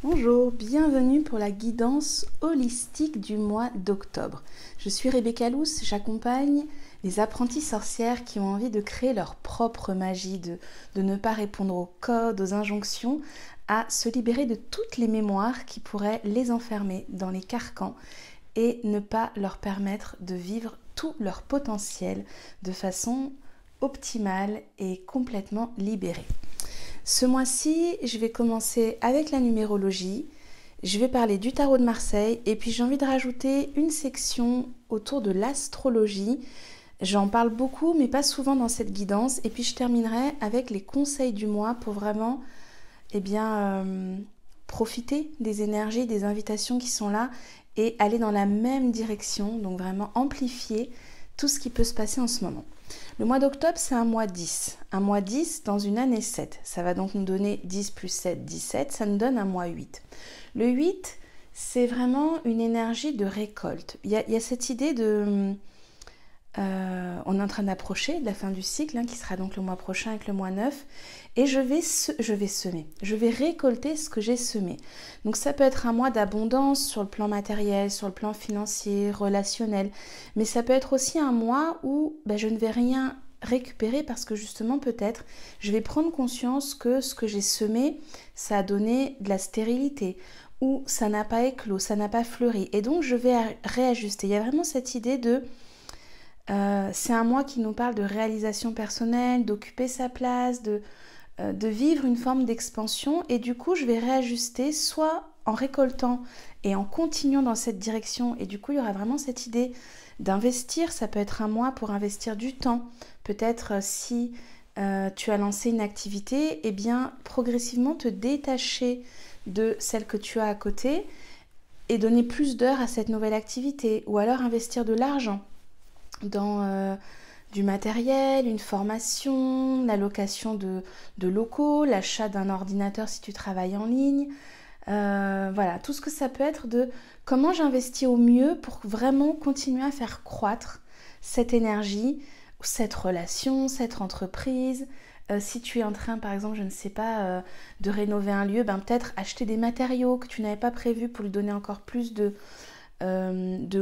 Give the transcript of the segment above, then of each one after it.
Bonjour, bienvenue pour la guidance holistique du mois d'octobre. Je suis Rebecca Lous, j'accompagne les apprenties sorcières qui ont envie de créer leur propre magie, de ne pas répondre aux codes, aux injonctions, à se libérer de toutes les mémoires qui pourraient les enfermer dans les carcans et ne pas leur permettre de vivre tout leur potentiel de façon optimale et complètement libérée. Ce mois-ci, je vais commencer avec la numérologie, je vais parler du tarot de Marseille et puis j'ai envie de rajouter une section autour de l'astrologie. J'en parle beaucoup mais pas souvent dans cette guidance et puis je terminerai avec les conseils du mois pour vraiment profiter des énergies, des invitations qui sont là et aller dans la même direction, donc vraiment amplifier tout ce qui peut se passer en ce moment. Le mois d'octobre, c'est un mois 10. Un mois 10 dans une année 7. Ça va donc nous donner 10 plus 7, 17. Ça nous donne un mois 8. Le 8, c'est vraiment une énergie de récolte. Il y a cette idée de... on est en train d'approcher de la fin du cycle, qui sera donc le mois prochain avec le mois 9. Et je vais semer. Je vais récolter ce que j'ai semé. Donc ça peut être un mois d'abondance sur le plan matériel, sur le plan financier, relationnel. Mais ça peut être aussi un mois où je ne vais rien récupérer parce que justement peut-être je vais prendre conscience que ce que j'ai semé, ça a donné de la stérilité ou ça n'a pas éclos, ça n'a pas fleuri. Et donc je vais réajuster. Il y a vraiment cette idée de... c'est un mois qui nous parle de réalisation personnelle, d'occuper sa place, de vivre une forme d'expansion et du coup je vais réajuster soit en récoltant et en continuant dans cette direction et du coup il y aura vraiment cette idée d'investir. Ça peut être un mois pour investir du temps, peut-être si tu as lancé une activité, et bien progressivement te détacher de celle que tu as à côté et donner plus d'heures à cette nouvelle activité ou alors investir de l'argent dans du matériel, une formation, la location de locaux, l'achat d'un ordinateur si tu travailles en ligne. Voilà, tout ce que ça peut être de comment j'investis au mieux pour vraiment continuer à faire croître cette énergie, cette relation, cette entreprise. Si tu es en train, par exemple, je ne sais pas, de rénover un lieu, peut-être acheter des matériaux que tu n'avais pas prévus pour lui donner encore plus de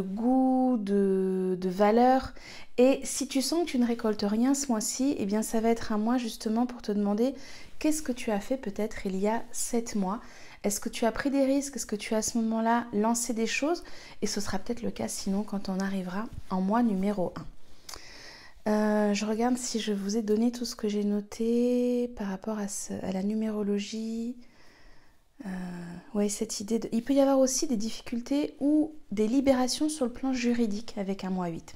goût, de valeur. Et si tu sens que tu ne récoltes rien ce mois-ci, eh bien ça va être un mois justement pour te demander qu'est-ce que tu as fait peut-être il y a 7 mois. Est-ce que tu as pris des risques? Est-ce que tu as à ce moment-là lancé des choses? Et ce sera peut-être le cas sinon quand on arrivera en mois numéro 1. Je regarde si je vous ai donné tout ce que j'ai noté par rapport à la numérologie. Oui, cette idée de... Il peut y avoir aussi des difficultés ou des libérations sur le plan juridique avec un mois 8.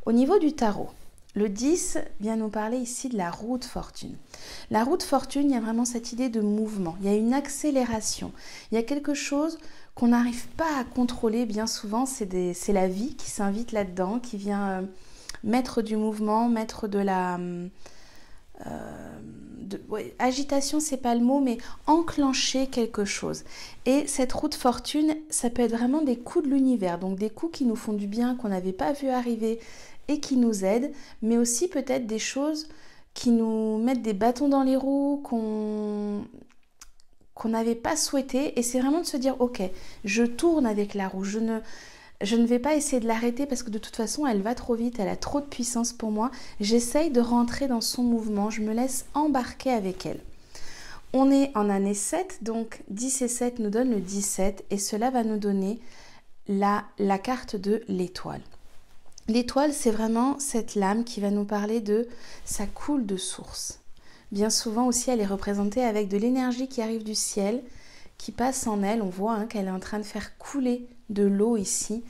Au niveau du tarot, le 10 vient nous parler ici de la roue de fortune. La roue de fortune, il y a vraiment cette idée de mouvement, il y a une accélération, il y a quelque chose qu'on n'arrive pas à contrôler bien souvent, c'est la vie qui s'invite là-dedans, qui vient mettre du mouvement, mettre de la... agitation, c'est pas le mot, mais enclencher quelque chose. Et cette roue de fortune, ça peut être vraiment des coups de l'univers, donc des coups qui nous font du bien, qu'on n'avait pas vu arriver et qui nous aident, mais aussi peut-être des choses qui nous mettent des bâtons dans les roues, qu'on n'avait pas souhaité. Et c'est vraiment de se dire, ok, je tourne avec la roue, je ne vais pas essayer de l'arrêter parce que de toute façon, elle va trop vite, elle a trop de puissance pour moi. J'essaye de rentrer dans son mouvement, je me laisse embarquer avec elle. On est en année 7, donc 10 et 7 nous donnent le 17 et cela va nous donner la carte de l'étoile. L'étoile, c'est vraiment cette lame qui va nous parler de ça coule de source. Bien souvent aussi, elle est représentée avec de l'énergie qui arrive du ciel, qui passe en elle. On voit qu'elle est en train de faire couler de l'eau ici,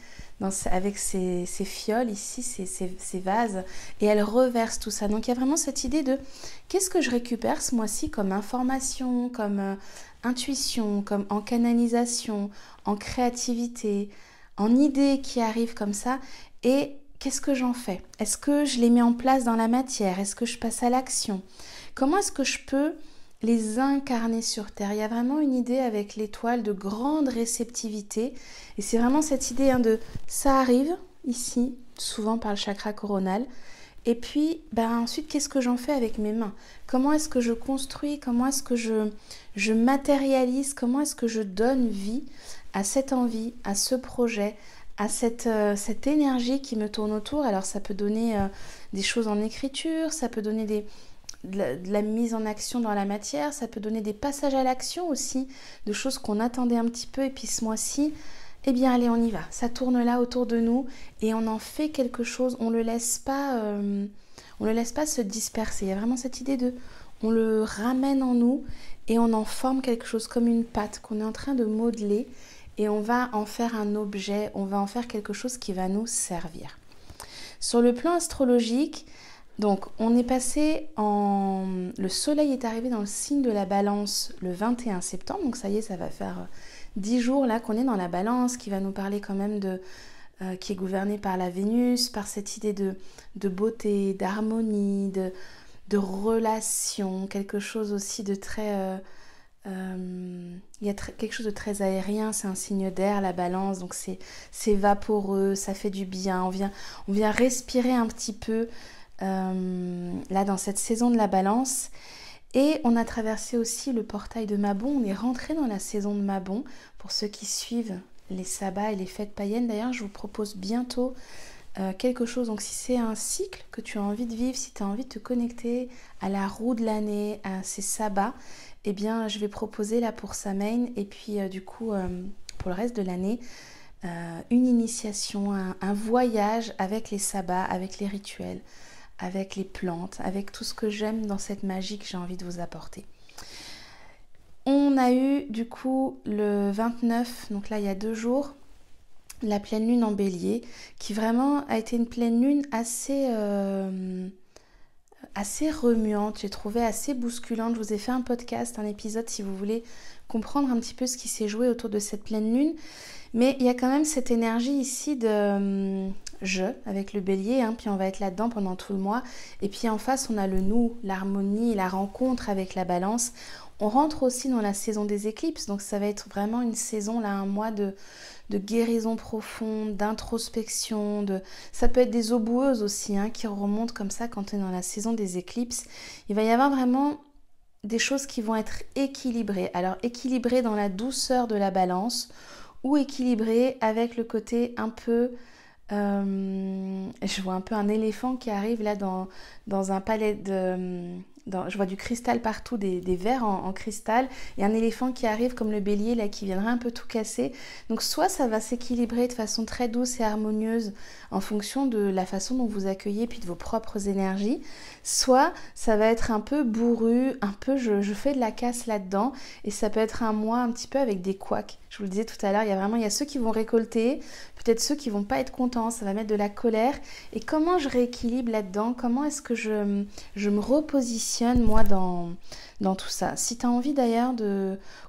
avec ses fioles ici, ses vases, et elle reverse tout ça. Donc il y a vraiment cette idée de qu'est-ce que je récupère ce mois-ci comme information, comme intuition, comme en canalisation, en créativité, en idées qui arrivent comme ça, et qu'est-ce que j'en fais? Est-ce que je les mets en place dans la matière? Est-ce que je passe à l'action? Comment est-ce que je peux les incarner sur Terre? Il y a vraiment une idée avec l'étoile de grande réceptivité. Et c'est vraiment cette idée de ça arrive ici, souvent par le chakra coronal. Et puis, ensuite, qu'est-ce que j'en fais avec mes mains? Comment est-ce que je construis? Comment est-ce que je matérialise? Comment est-ce que je donne vie à cette envie, à ce projet, à cette énergie qui me tourne autour? Alors, ça peut donner des choses en écriture, ça peut donner de la mise en action dans la matière, ça peut donner des passages à l'action aussi, de choses qu'on attendait un petit peu, et puis ce mois-ci, eh bien allez, on y va. Ça tourne là autour de nous et on en fait quelque chose. On le laisse pas se disperser. Il y a vraiment cette idée on le ramène en nous et on en forme quelque chose comme une pâte qu'on est en train de modeler et on va en faire un objet, on va en faire quelque chose qui va nous servir. Sur le plan astrologique, donc on est passé le soleil est arrivé dans le signe de la Balance le 21 septembre, donc ça y est, ça va faire 10 jours là qu'on est dans la Balance, qui va nous parler quand même qui est gouverné par la Vénus, par cette idée de beauté, d'harmonie, de relation, quelque chose aussi de très... il y a quelque chose de très aérien, c'est un signe d'air, la Balance, donc c'est vaporeux, ça fait du bien, on vient respirer un petit peu là dans cette saison de la Balance. Et on a traversé aussi le portail de Mabon, on est rentré dans la saison de Mabon. Pour ceux qui suivent les sabbats et les fêtes païennes, d'ailleurs, je vous propose bientôt quelque chose. Donc si c'est un cycle que tu as envie de vivre, si tu as envie de te connecter à la roue de l'année, à ces sabbats, eh bien je vais proposer là pour Samhain et puis du coup pour le reste de l'année, une initiation, un voyage avec les sabbats, avec les rituels, avec les plantes, avec tout ce que j'aime dans cette magie que j'ai envie de vous apporter. On a eu du coup le 29, donc là il y a 2 jours, la pleine lune en Bélier, qui vraiment a été une pleine lune assez remuante, j'ai trouvé assez bousculante. Je vous ai fait un podcast, un épisode si vous voulez comprendre un petit peu ce qui s'est joué autour de cette pleine lune. Mais il y a quand même cette énergie ici de je avec le Bélier, puis on va être là-dedans pendant tout le mois. Et puis en face, on a le nous, l'harmonie, la rencontre avec la Balance. On rentre aussi dans la saison des éclipses, donc ça va être vraiment une saison, là, un mois de guérison profonde, d'introspection. Ça peut être des eaux boueuses aussi qui remontent comme ça quand on est dans la saison des éclipses. Il va y avoir vraiment des choses qui vont être équilibrées. Alors équilibrées dans la douceur de la Balance, ou équilibré avec le côté un peu... je vois un peu un éléphant qui arrive là dans un palais de... je vois du cristal partout, des verres en cristal, et un éléphant qui arrive comme le Bélier là, qui viendra un peu tout casser. Donc soit ça va s'équilibrer de façon très douce et harmonieuse en fonction de la façon dont vous accueillez puis de vos propres énergies, soit ça va être un peu bourru, un peu je fais de la casse là-dedans, et ça peut être un mois un petit peu avec des couacs. Je vous le disais tout à l'heure, il y a ceux qui vont récolter, peut-être ceux qui vont pas être contents, ça va mettre de la colère. Et comment je rééquilibre là-dedans? Comment est-ce que je me repositionne moi dans tout ça? Si tu as envie d'ailleurs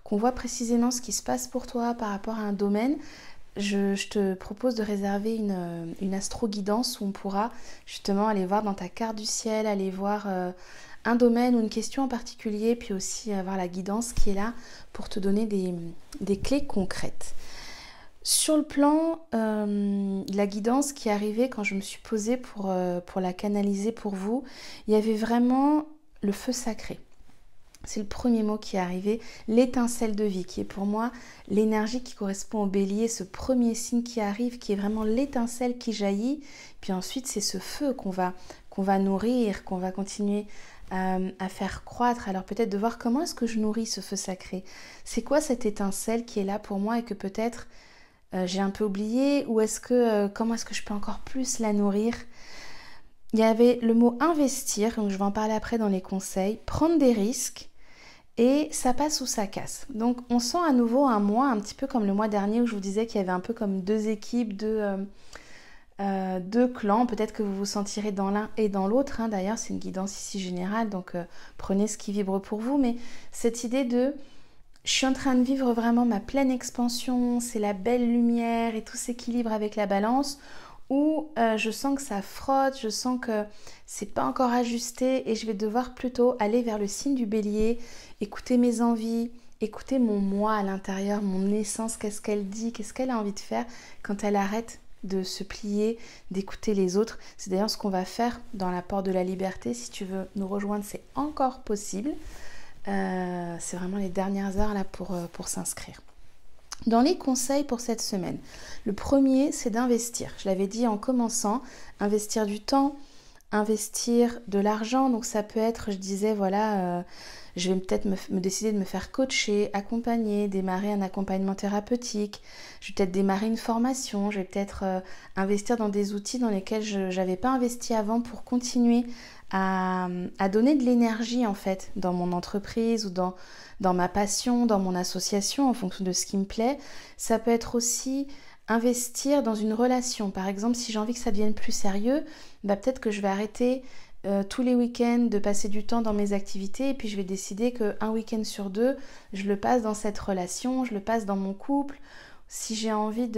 qu'on voit précisément ce qui se passe pour toi par rapport à un domaine, je te propose de réserver une astro-guidance où on pourra justement aller voir dans ta carte du ciel, aller voir un domaine ou une question en particulier, puis aussi avoir la guidance qui est là pour te donner des clés concrètes. Sur le plan de la guidance qui est arrivée quand je me suis posée pour la canaliser pour vous, il y avait vraiment le feu sacré. C'est le premier mot qui est arrivé, l'étincelle de vie, qui est pour moi l'énergie qui correspond au Bélier, ce premier signe qui arrive, qui est vraiment l'étincelle qui jaillit. Puis ensuite, c'est ce feu qu'on va nourrir, qu'on va continuer à faire croître. Alors peut-être de voir comment est-ce que je nourris ce feu sacré. C'est quoi cette étincelle qui est là pour moi et que peut-être j'ai un peu oublié, ou comment est-ce que je peux encore plus la nourrir? Il y avait le mot investir, donc je vais en parler après dans les conseils, prendre des risques, et ça passe ou ça casse. Donc on sent à nouveau un mois un petit peu comme le mois dernier où je vous disais qu'il y avait un peu comme 2 équipes, deux clans. Peut-être que vous vous sentirez dans l'un et dans l'autre. D'ailleurs, c'est une guidance ici générale, donc prenez ce qui vibre pour vous. Mais cette idée je suis en train de vivre vraiment ma pleine expansion, c'est la belle lumière et tout s'équilibre avec la Balance, où je sens que ça frotte, je sens que c'est pas encore ajusté et je vais devoir plutôt aller vers le signe du Bélier, écouter mes envies, écouter mon moi à l'intérieur, mon essence, qu'est-ce qu'elle dit, qu'est-ce qu'elle a envie de faire quand elle arrête de se plier, d'écouter les autres. C'est d'ailleurs ce qu'on va faire dans la porte de la liberté. Si tu veux nous rejoindre, c'est encore possible. C'est vraiment les dernières heures là pour s'inscrire. Dans les conseils pour cette semaine, le premier, c'est d'investir. Je l'avais dit en commençant, investir du temps, investir de l'argent. Donc ça peut être, je disais, voilà, je vais peut-être me décider de me faire coacher, accompagner, démarrer un accompagnement thérapeutique. Je vais peut-être démarrer une formation. Je vais peut-être investir dans des outils dans lesquels je n'avais pas investi avant pour continuer à donner de l'énergie en fait dans mon entreprise ou dans ma passion, dans mon association en fonction de ce qui me plaît. Ça peut être aussi investir dans une relation. Par exemple, si j'ai envie que ça devienne plus sérieux, peut-être que je vais arrêter tous les week-ends de passer du temps dans mes activités et puis je vais décider qu'un week-end sur 2, je le passe dans cette relation, je le passe dans mon couple. Si j'ai envie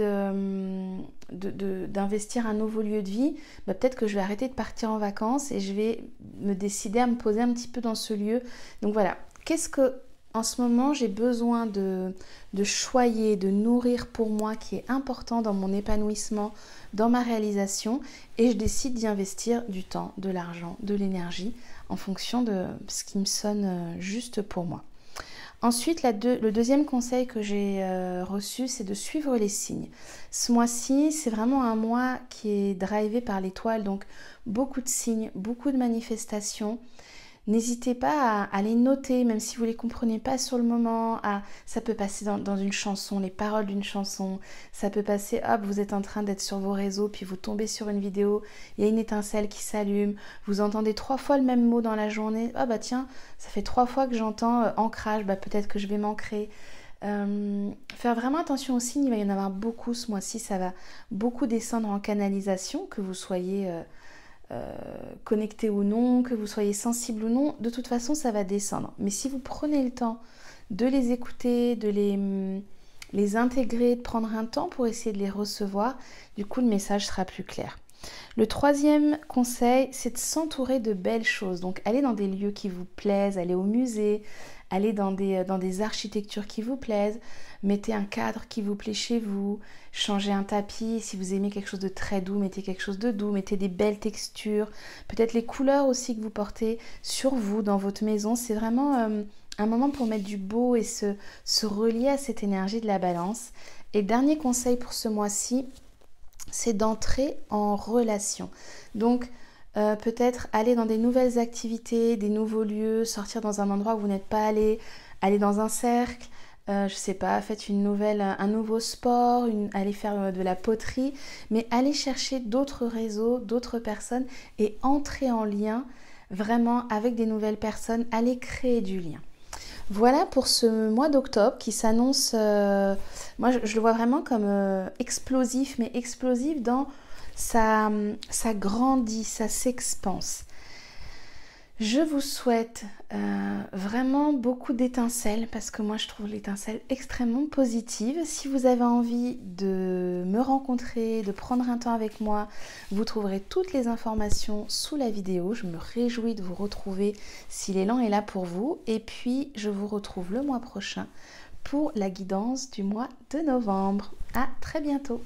d'investir un nouveau lieu de vie, peut-être que je vais arrêter de partir en vacances et je vais me décider à me poser un petit peu dans ce lieu. Donc voilà, qu'est-ce que en ce moment j'ai besoin de choyer, de nourrir pour moi qui est important dans mon épanouissement, dans ma réalisation, et je décide d'y investir du temps, de l'argent, de l'énergie en fonction de ce qui me sonne juste pour moi. Ensuite, le deuxième conseil que j'ai reçu, c'est de suivre les signes. Ce mois-ci, c'est vraiment un mois qui est drivé par l'étoile, donc beaucoup de signes, beaucoup de manifestations. N'hésitez pas à les noter, même si vous ne les comprenez pas sur le moment. Ça peut passer dans une chanson, les paroles d'une chanson. Ça peut passer, hop, vous êtes en train d'être sur vos réseaux, puis vous tombez sur une vidéo, il y a une étincelle qui s'allume. Vous entendez 3 fois le même mot dans la journée. Ah tiens, ça fait 3 fois que j'entends ancrage, peut-être que je vais m'ancrer. Faire vraiment attention aux signes, il va y en avoir beaucoup ce mois-ci. Ça va beaucoup descendre en canalisation, que vous soyez... connecté ou non, que vous soyez sensible ou non, de toute façon ça va descendre. Mais si vous prenez le temps de les écouter, de les intégrer, de prendre un temps pour essayer de les recevoir, du coup le message sera plus clair. Le troisième conseil, c'est de s'entourer de belles choses. Donc aller dans des lieux qui vous plaisent, aller au musée, aller dans des architectures qui vous plaisent, mettez un cadre qui vous plaît chez vous, changez un tapis, si vous aimez quelque chose de très doux, mettez quelque chose de doux, mettez des belles textures, peut-être les couleurs aussi que vous portez sur vous, dans votre maison. C'est vraiment un moment pour mettre du beau et se relier à cette énergie de la balance. Et dernier conseil pour ce mois-ci, c'est d'entrer en relation. Donc, peut-être aller dans des nouvelles activités, des nouveaux lieux, sortir dans un endroit où vous n'êtes pas allé, aller dans un cercle, je sais pas, faites un nouveau sport, aller faire de la poterie, mais allez chercher d'autres réseaux, d'autres personnes et entrer en lien vraiment avec des nouvelles personnes, allez créer du lien. Voilà pour ce mois d'octobre qui s'annonce, moi je le vois vraiment comme explosif, mais explosif dans ça grandit, ça s'expanse. Je vous souhaite vraiment beaucoup d'étincelles parce que moi je trouve l'étincelle extrêmement positive. Si vous avez envie de me rencontrer, de prendre un temps avec moi, vous trouverez toutes les informations sous la vidéo. Je me réjouis de vous retrouver si l'élan est là pour vous. Et puis je vous retrouve le mois prochain pour la guidance du mois de novembre. À très bientôt.